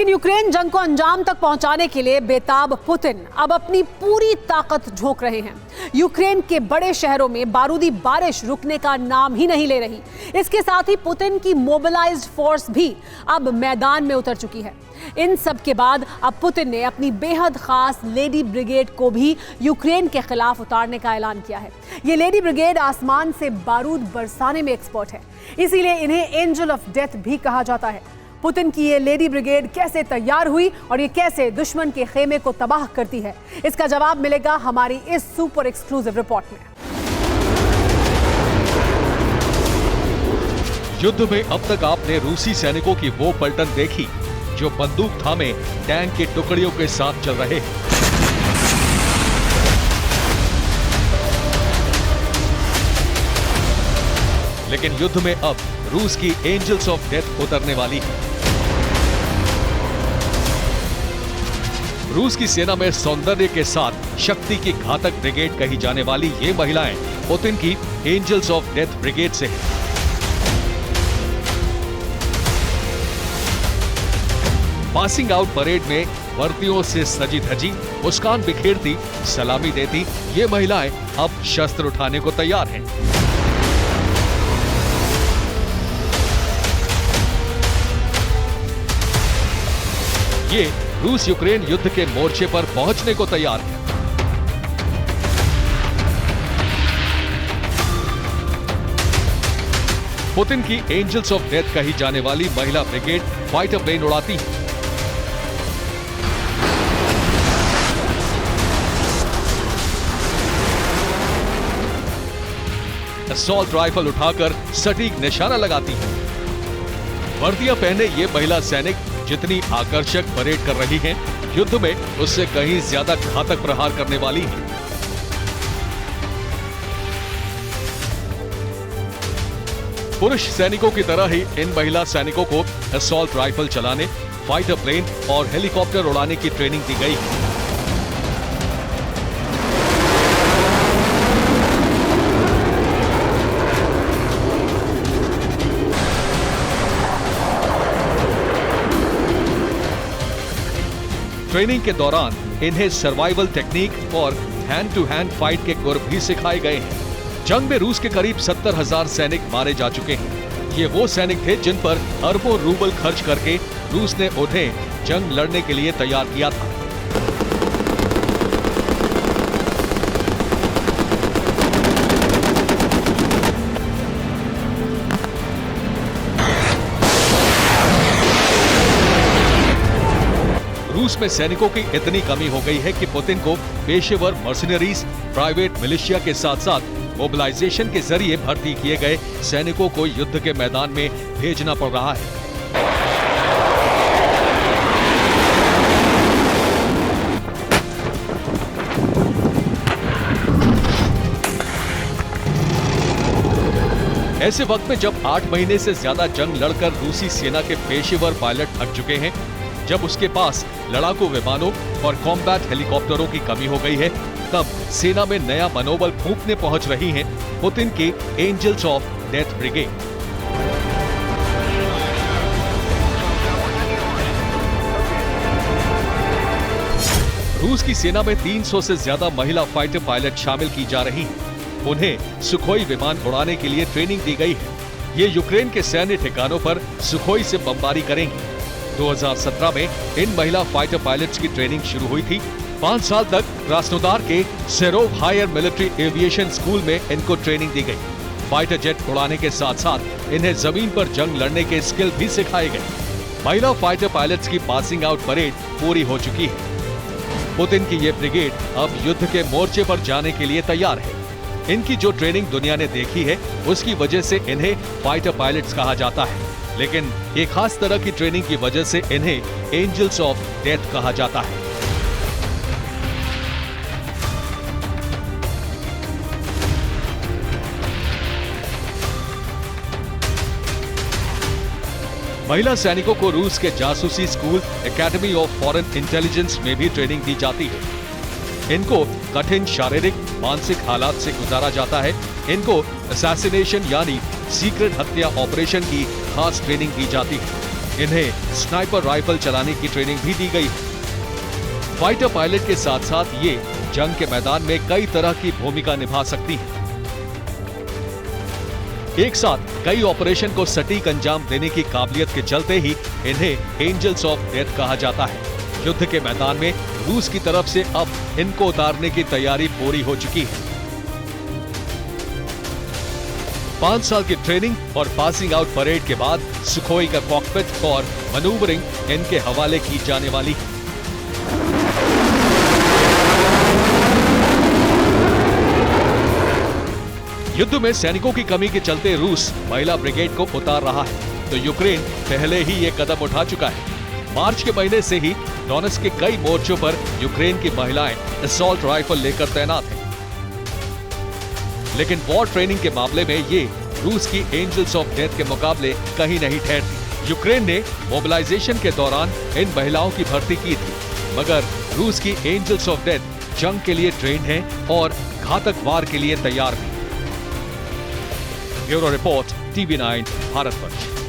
लेकिन यूक्रेन जंग को अंजाम तक पहुंचाने के लिए बेताब पुतिन अब अपनी पूरी ताकत झोंक रहे हैं। यूक्रेन के बड़े शहरों में बारूदी बारिश रुकने का नाम ही नहीं ले रही। इसके साथ ही पुतिन की मोबिलाइज्ड फोर्स भी अब मैदान में उतर चुकी है। इन सब के बाद अब पुतिन ने अपनी बेहद खास लेडी ब्रिगेड को भी यूक्रेन के खिलाफ उतारने का ऐलान किया है। ये लेडी ब्रिगेड आसमान से बारूद बरसाने में एक्सपर्ट है, इसीलिए इन्हें एंजल ऑफ डेथ भी कहा जाता है। पुतिन की ये लेडी ब्रिगेड कैसे तैयार हुई और ये कैसे दुश्मन के खेमे को तबाह करती है, इसका जवाब मिलेगा हमारी इस सुपर एक्सक्लूसिव रिपोर्ट में। युद्ध में अब तक आपने रूसी सैनिकों की वो पलटन देखी जो बंदूक थामे टैंक की टुकड़ियों के साथ चल रहे हैं। लेकिन युद्ध में अब रूस की एंजल्स ऑफ डेथ उतरने वाली है। रूस की सेना में सौंदर्य के साथ शक्ति की घातक ब्रिगेड कही जाने वाली ये महिलाएं पुतिन की एंजल्स ऑफ डेथ ब्रिगेड से हैं। पासिंग आउट परेड में वर्दियों से सजी धजी, मुस्कान बिखेरती, सलामी देती ये महिलाएं अब शस्त्र उठाने को तैयार हैं। ये रूस यूक्रेन युद्ध के मोर्चे पर पहुंचने को तैयार है। पुतिन की एंजल्स ऑफ डेथ कही जाने वाली महिला ब्रिगेड फाइटर प्लेन उड़ाती है। असॉल्ट राइफल उठाकर सटीक निशाना लगाती है। वर्दियां पहने ये महिला सैनिक जितनी आकर्षक परेड कर रही हैं, युद्ध में उससे कहीं ज्यादा घातक प्रहार करने वाली हैं। पुरुष सैनिकों की तरह ही इन महिला सैनिकों को असॉल्ट राइफल चलाने, फाइटर प्लेन और हेलीकॉप्टर उड़ाने की ट्रेनिंग दी गई है। ट्रेनिंग के दौरान इन्हें सर्वाइवल टेक्निक और हैंड टू हैंड फाइट के गुर भी सिखाए गए हैं। जंग में रूस के करीब 70,000 सैनिक मारे जा चुके हैं। ये वो सैनिक थे जिन पर अरबों रूबल खर्च करके रूस ने उन्हें जंग लड़ने के लिए तैयार किया था। रूस में सैनिकों की इतनी कमी हो गई है कि पुतिन को पेशेवर मर्सिनरीज, प्राइवेट मिलिशिया के साथ साथ मोबिलाइजेशन के जरिए भर्ती किए गए सैनिकों को युद्ध के मैदान में भेजना पड़ रहा है। ऐसे वक्त में जब 8 महीने से ज्यादा जंग लड़कर रूसी सेना के पेशेवर पायलट थक चुके हैं, जब उसके पास लड़ाकू विमानों और कॉम्बैट हेलीकॉप्टरों की कमी हो गई है, तब सेना में नया मनोबल फूंकने पहुंच रही हैं पुतिन की एंजल्स ऑफ डेथ ब्रिगेड। रूस की सेना में 300 से ज्यादा महिला फाइटर पायलट शामिल की जा रही हैं। उन्हें सुखोई विमान उड़ाने के लिए ट्रेनिंग दी गई है। ये यूक्रेन के सैन्य ठिकानों पर सुखोई से बमबारी करेंगी। 2017 में इन महिला फाइटर पायलट्स की ट्रेनिंग शुरू हुई थी। 5 साल तक क्रास्नोदार के Serov higher military aviation school में इनको ट्रेनिंग दी गई। फाइटर जेट उड़ाने के साथ साथ इन्हें जमीन पर जंग लड़ने के स्किल भी सिखाए गए। महिला फाइटर पायलट्स की पासिंग आउट परेड पूरी हो चुकी है। पुतिन की ये ब्रिगेड अब युद्ध के मोर्चे पर जाने के लिए तैयार है। इनकी जो ट्रेनिंग दुनिया ने देखी है, उसकी वजह से इन्हें फाइटर पायलट्स कहा जाता है। लेकिन एक खास तरह की ट्रेनिंग की वजह से इन्हें एंजल्स ऑफ डेथ कहा जाता है। महिला सैनिकों को रूस के जासूसी school academy of foreign intelligence में भी ट्रेनिंग दी जाती है। इनको कठिन शारीरिक मानसिक हालात से गुजारा जाता है। इनको असैसिनेशन यानी सीक्रेट हत्या ऑपरेशन की खास ट्रेनिंग दी जाती है। इन्हें स्नाइपर राइफल चलाने की ट्रेनिंग भी दी गई है। फाइटर पायलट के साथ साथ ये जंग के मैदान में कई तरह की भूमिका निभा सकती है। एक साथ कई ऑपरेशन को सटीक अंजाम देने की काबिलियत के चलते ही इन्हें एंजल्स ऑफ डेथ कहा जाता है। युद्ध के मैदान में रूस की तरफ से अब इनको उतारने की तैयारी पूरी हो चुकी है। 5 साल की ट्रेनिंग और पासिंग आउट परेड के बाद सुखोई का कॉकपिट और मैन्यूवरिंग इनके हवाले की जाने वाली है। युद्ध में सैनिकों की कमी के चलते रूस महिला ब्रिगेड को उतार रहा है, तो यूक्रेन पहले ही ये कदम उठा चुका है। मार्च के महीने से ही डोनेट्स्क के कई मोर्चों पर यूक्रेन की महिलाएं असॉल्ट राइफल लेकर तैनात हैं। लेकिन वॉर ट्रेनिंग के मामले में ये रूस की एंजल्स ऑफ डेथ के मुकाबले कहीं नहीं ठहरती। यूक्रेन ने मोबिलाइजेशन के दौरान इन महिलाओं की भर्ती की थी, मगर रूस की एंजल्स ऑफ डेथ जंग के लिए ट्रेंड हैं और घातक वार के लिए तैयार भी। Bureau report, TV9 Bharatvarsh.